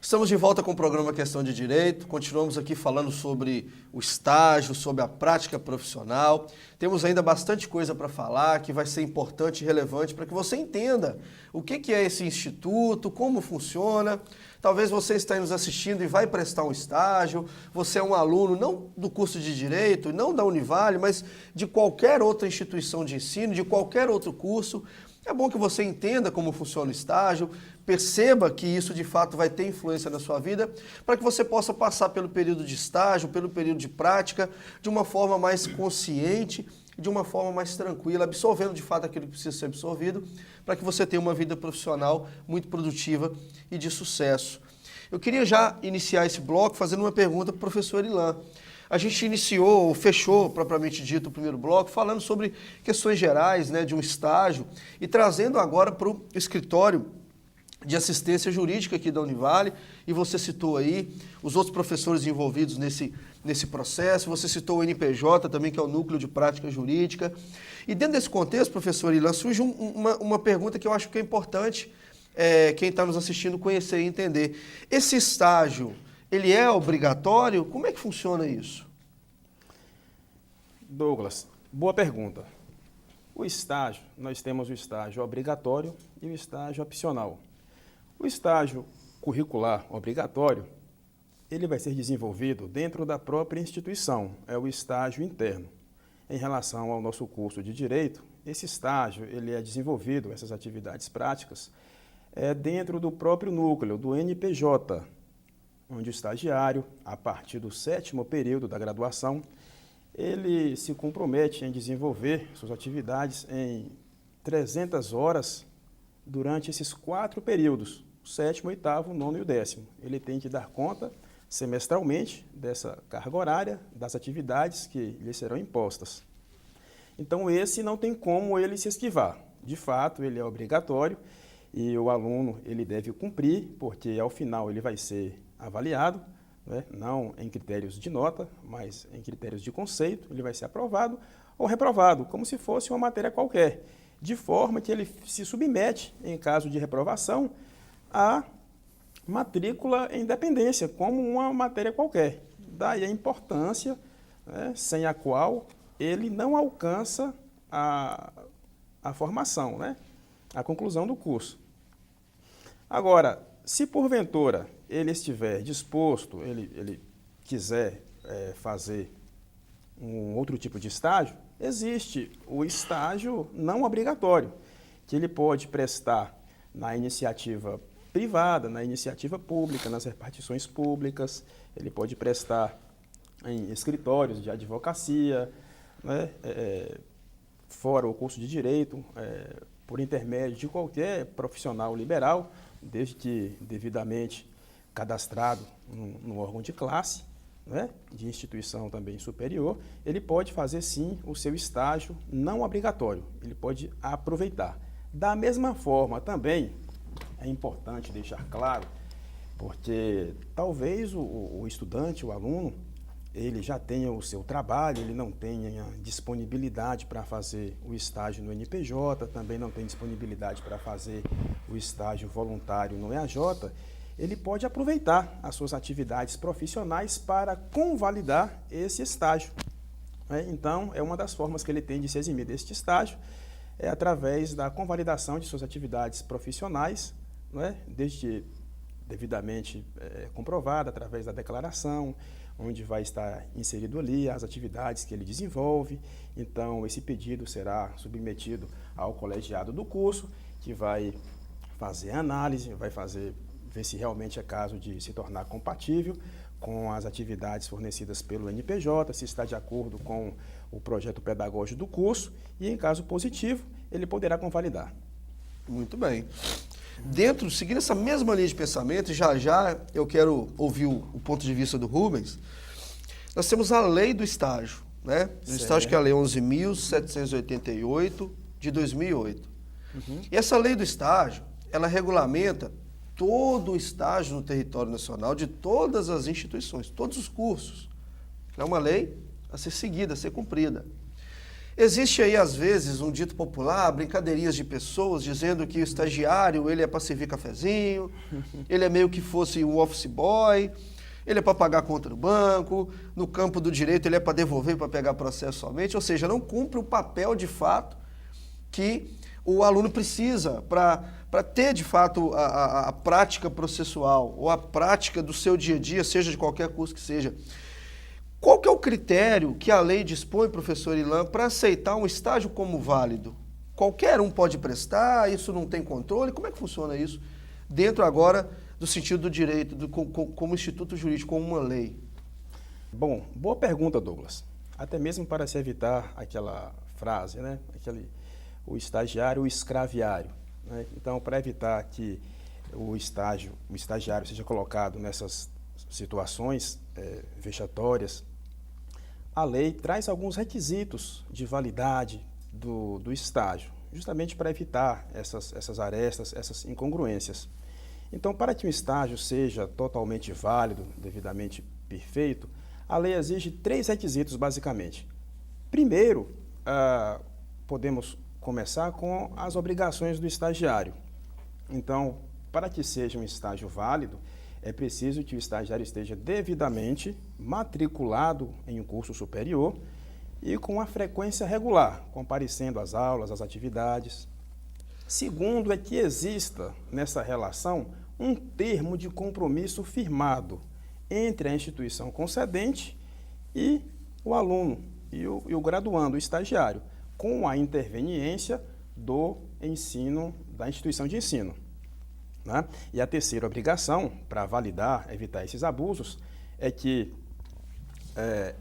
Estamos de volta com o programa Questão de Direito, continuamos aqui falando sobre o estágio, sobre a prática profissional. Temos ainda bastante coisa para falar que vai ser importante e relevante para que você entenda o que é esse instituto, como funciona. Talvez você esteja nos assistindo e vai prestar um estágio, você é um aluno não do curso de Direito, não da Univale, mas de qualquer outra instituição de ensino, de qualquer outro curso. É bom que você entenda como funciona o estágio, perceba que isso de fato vai ter influência na sua vida, para que você possa passar pelo período de estágio, pelo período de prática, de uma forma mais consciente, de uma forma mais tranquila, absorvendo de fato aquilo que precisa ser absorvido, para que você tenha uma vida profissional muito produtiva e de sucesso. Eu queria já iniciar esse bloco fazendo uma pergunta para o professor Ilan. A gente iniciou, fechou, propriamente dito, o primeiro bloco, falando sobre questões gerais, né, de um estágio, e trazendo agora para o escritório de assistência jurídica aqui da Univale, e você citou aí os outros professores envolvidos nesse processo, você citou o NPJ também, que é o Núcleo de Prática Jurídica. E dentro desse contexto, professor Ilan, surge uma pergunta que eu acho que é importante quem está nos assistindo conhecer e entender. Esse estágio, ele é obrigatório? Como é que funciona isso? Douglas, boa pergunta. O estágio, nós temos o estágio obrigatório e o estágio opcional. O estágio curricular obrigatório, ele vai ser desenvolvido dentro da própria instituição, é o estágio interno. Em relação ao nosso curso de Direito, esse estágio, ele é desenvolvido, essas atividades práticas, dentro do próprio núcleo, do NPJ, onde o estagiário, a partir do 7º período da graduação, ele se compromete em desenvolver suas atividades em 300 horas durante esses 4 períodos, o 7º, 8º, 9º e o 10º. Ele tem que dar conta semestralmente dessa carga horária, das atividades que lhe serão impostas. Então, esse não tem como ele se esquivar. De fato, ele é obrigatório e o aluno ele deve cumprir, porque ao final ele vai ser avaliado, né? Não em critérios de nota, mas em critérios de conceito. Ele vai ser aprovado ou reprovado, como se fosse uma matéria qualquer, de forma que ele se submete, em caso de reprovação, à matrícula em dependência, como uma matéria qualquer. Daí a importância, né, sem a qual ele não alcança a formação, né, a conclusão do curso. Agora, se porventura ele estiver disposto, ele quiser fazer um outro tipo de estágio, existe o estágio não obrigatório, que ele pode prestar na iniciativa privada, na iniciativa pública, nas repartições públicas, ele pode prestar em escritórios de advocacia, né, fora o curso de Direito, por intermédio de qualquer profissional liberal, desde que devidamente cadastrado no órgão de classe, né, de instituição também superior, ele pode fazer sim o seu estágio não obrigatório, ele pode aproveitar. Da mesma forma também, é importante deixar claro, porque talvez o estudante, o aluno, ele já tenha o seu trabalho, ele não tenha disponibilidade para fazer o estágio no NPJ, também não tem disponibilidade para fazer o estágio voluntário no EAJ, ele pode aproveitar as suas atividades profissionais para convalidar esse estágio. Então, é uma das formas que ele tem de se eximir deste estágio, é através da convalidação de suas atividades profissionais, desde devidamente comprovada, através da declaração, onde vai estar inserido ali as atividades que ele desenvolve. Então, esse pedido será submetido ao colegiado do curso, que vai fazer a análise, vai ver se realmente é caso de se tornar compatível com as atividades fornecidas pelo NPJ, se está de acordo com o projeto pedagógico do curso, e em caso positivo, ele poderá convalidar. Muito bem. Seguindo essa mesma linha de pensamento, já eu quero ouvir o ponto de vista do Rubens, nós temos a lei do estágio, né? O estágio que é a lei 11.788 de 2008. E essa lei do estágio, ela regulamenta todo o estágio no território nacional de todas as instituições, todos os cursos. É uma lei a ser seguida, a ser cumprida. Existe aí, às vezes, um dito popular, brincadeirinhas de pessoas, dizendo que o estagiário, ele é para servir cafezinho, ele é meio que fosse um office boy, ele é para pagar conta do banco, no campo do direito ele é para devolver, para pegar processo somente, ou seja, não cumpre o papel de fato que o aluno precisa para ter de fato a prática processual ou a prática do seu dia a dia, seja de qualquer curso que seja. Qual que é o critério que a lei dispõe, professor Ilan, para aceitar um estágio como válido? Qualquer um pode prestar, isso não tem controle? Como é que funciona isso? Dentro agora do sentido do direito, como instituto jurídico, como uma lei. Bom, boa pergunta, Douglas. Até mesmo para se evitar aquela frase, né? O estagiário, o escraviário. Né? Então, para evitar que o estagiário seja colocado nessas situações vexatórias, a lei traz alguns requisitos de validade do estágio, justamente para evitar essas arestas, essas incongruências. Então, para que um estágio seja totalmente válido, devidamente perfeito, a lei exige 3 requisitos, basicamente. Primeiro, podemos começar com as obrigações do estagiário. Então, para que seja um estágio válido, é preciso que o estagiário esteja devidamente matriculado em um curso superior e com uma frequência regular, comparecendo às aulas, às atividades. Segundo, é que exista nessa relação um termo de compromisso firmado entre a instituição concedente e o aluno, e o graduando, o estagiário, com a interveniência do ensino, da instituição de ensino. Né? E a terceira obrigação, para validar, evitar esses abusos, é que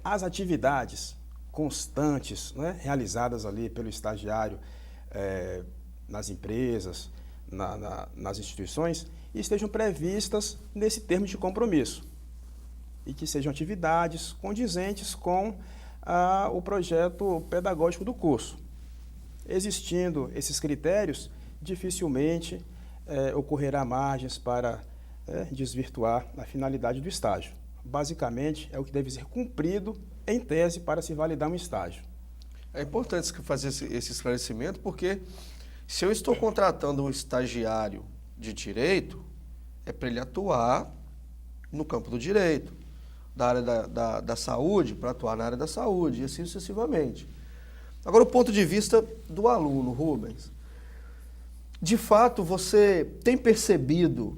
as atividades constantes, né, realizadas ali pelo estagiário nas empresas, nas instituições, estejam previstas nesse termo de compromisso e que sejam atividades condizentes com o projeto pedagógico do curso. Existindo esses critérios, dificilmente ocorrerá margens para desvirtuar a finalidade do estágio. Basicamente, é o que deve ser cumprido em tese para se validar um estágio. É importante fazer esse esclarecimento, porque se eu estou contratando um estagiário de direito, é para ele atuar no campo do direito, da área da saúde, para atuar na área da saúde, e assim sucessivamente. Agora, o ponto de vista do aluno, Rubens. De fato, você tem percebido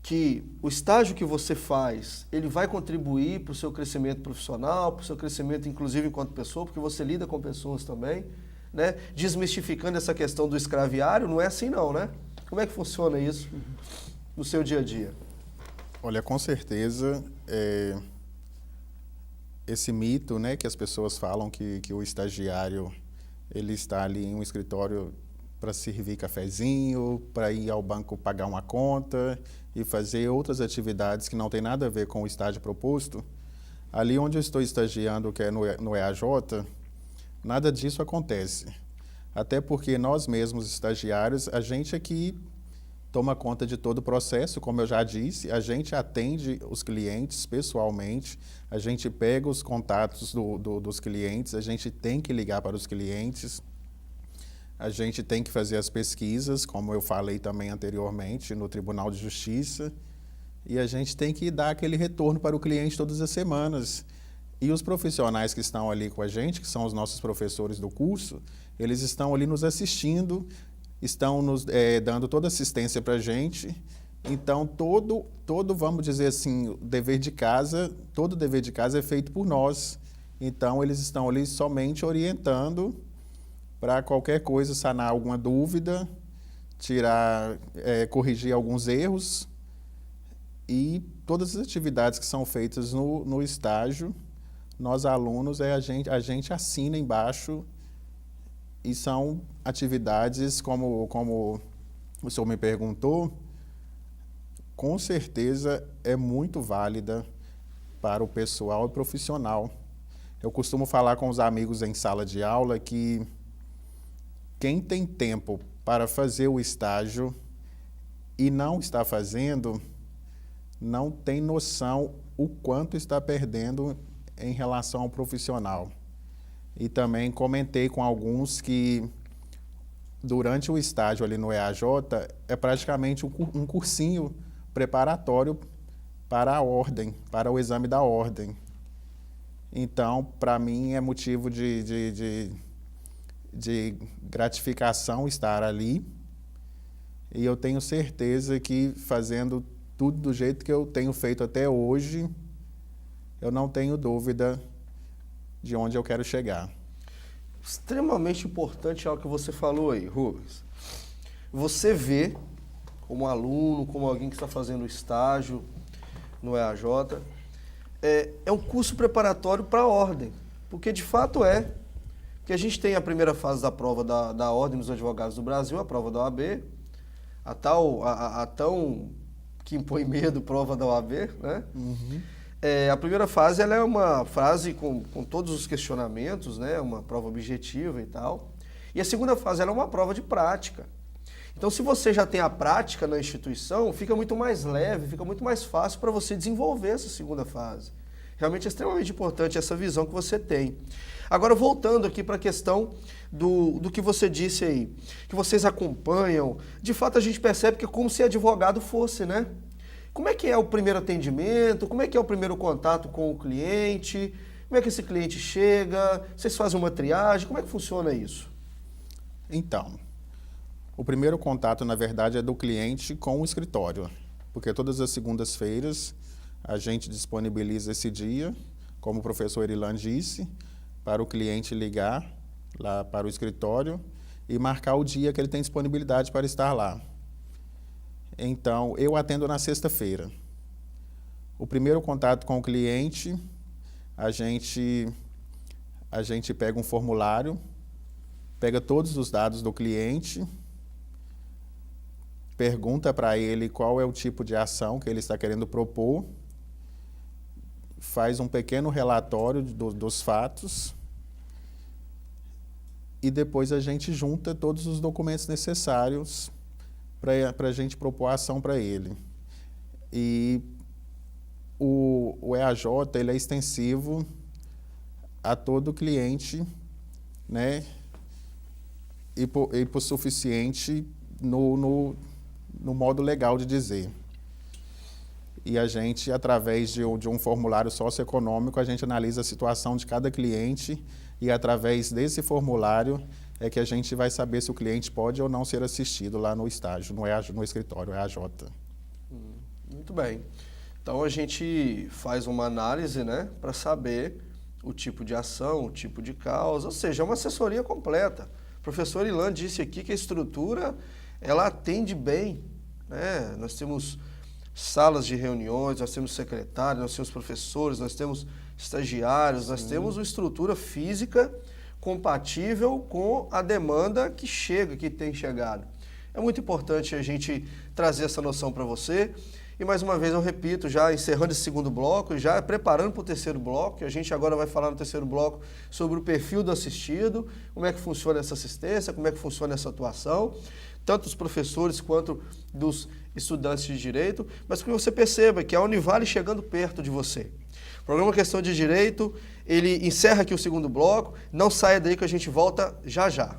que o estágio que você faz, ele vai contribuir para o seu crescimento profissional, para o seu crescimento, inclusive, enquanto pessoa, porque você lida com pessoas também, né? Desmistificando essa questão do escraviário, não é assim não, né? Como é que funciona isso no seu dia a dia? Olha, com certeza, esse mito, né, que as pessoas falam que o estagiário ele está ali em um escritório para servir cafezinho, para ir ao banco pagar uma conta e fazer outras atividades que não tem nada a ver com o estágio proposto. Ali onde eu estou estagiando, que é no EAJ, nada disso acontece. Até porque nós mesmos, estagiários, a gente aqui toma conta de todo o processo, como eu já disse, a gente atende os clientes pessoalmente, a gente pega os contatos dos clientes, a gente tem que ligar para os clientes, a gente tem que fazer as pesquisas, como eu falei também anteriormente, no Tribunal de Justiça, e a gente tem que dar aquele retorno para o cliente todas as semanas. E os profissionais que estão ali com a gente, que são os nossos professores do curso, eles estão ali nos assistindo, estão nos dando toda assistência para a gente. Então, vamos dizer assim, todo dever de casa é feito por nós. Então, eles estão ali somente orientando para qualquer coisa, sanar alguma dúvida, corrigir alguns erros. E todas as atividades que são feitas no estágio, nós alunos, a gente assina embaixo, e são atividades, como o senhor me perguntou, com certeza é muito válida para o pessoal e profissional. Eu costumo falar com os amigos em sala de aula que quem tem tempo para fazer o estágio e não está fazendo, não tem noção o quanto está perdendo em relação ao profissional. E também comentei com alguns que durante o estágio ali no EAJ é praticamente um cursinho preparatório para a ordem, para o exame da ordem. Então, para mim é motivo de gratificação estar ali. E eu tenho certeza que fazendo tudo do jeito que eu tenho feito até hoje, eu não tenho dúvida de onde eu quero chegar. Extremamente importante algo que você falou aí, Rubens. Você vê, como aluno, como alguém que está fazendo estágio no EAJ, é um curso preparatório para a ordem, porque de fato é. Porque a gente tem a primeira fase da prova da Ordem dos Advogados do Brasil, a prova da OAB, a tão que impõe medo prova da OAB, né? Uhum. A primeira fase ela é uma fase com todos os questionamentos, né? Uma prova objetiva e tal. E a segunda fase ela é uma prova de prática. Então, se você já tem a prática na instituição, fica muito mais leve, fica muito mais fácil para você desenvolver essa segunda fase. Realmente é extremamente importante essa visão que você tem. Agora, voltando aqui para a questão do que você disse aí, que vocês acompanham, de fato a gente percebe que é como se advogado fosse, né? Como é que é o primeiro atendimento? Como é que é o primeiro contato com o cliente? Como é que esse cliente chega? Vocês fazem uma triagem? Como é que funciona isso? Então, o primeiro contato, na verdade, é do cliente com o escritório, porque todas as segundas-feiras a gente disponibiliza esse dia, como o professor Erilan disse, para o cliente ligar lá para o escritório e marcar o dia que ele tem disponibilidade para estar lá. Então, eu atendo na sexta-feira. O primeiro contato com o cliente, a gente pega um formulário, pega todos os dados do cliente, pergunta para ele qual é o tipo de ação que ele está querendo propor, faz um pequeno relatório dos fatos e depois a gente junta todos os documentos necessários para a gente propor a ação para ele. E o EAJ ele é extensivo a todo cliente, né? E por suficiente no modo legal de dizer. E a gente, através de um formulário socioeconômico, a gente analisa a situação de cada cliente e, através desse formulário, é que a gente vai saber se o cliente pode ou não ser assistido lá no estágio, no escritório EAJ. Muito bem. Então, a gente faz uma análise, né, para saber o tipo de ação, o tipo de causa, ou seja, é uma assessoria completa. O professor Ilan disse aqui que a estrutura, ela atende bem, né? Nós temos salas de reuniões, nós temos secretários, nós temos professores, nós temos estagiários, nós temos uma estrutura física compatível com a demanda que chega, que tem chegado. É muito importante a gente trazer essa noção para você. E mais uma vez eu repito, já encerrando esse segundo bloco, já preparando para o terceiro bloco, que a gente agora vai falar no terceiro bloco sobre o perfil do assistido, como é que funciona essa assistência, como é que funciona essa atuação, tanto dos professores quanto dos estudantes de direito, mas que você perceba que a Univale chegando perto de você. O programa Questão de Direito, ele encerra aqui o segundo bloco, não saia daí que a gente volta já já.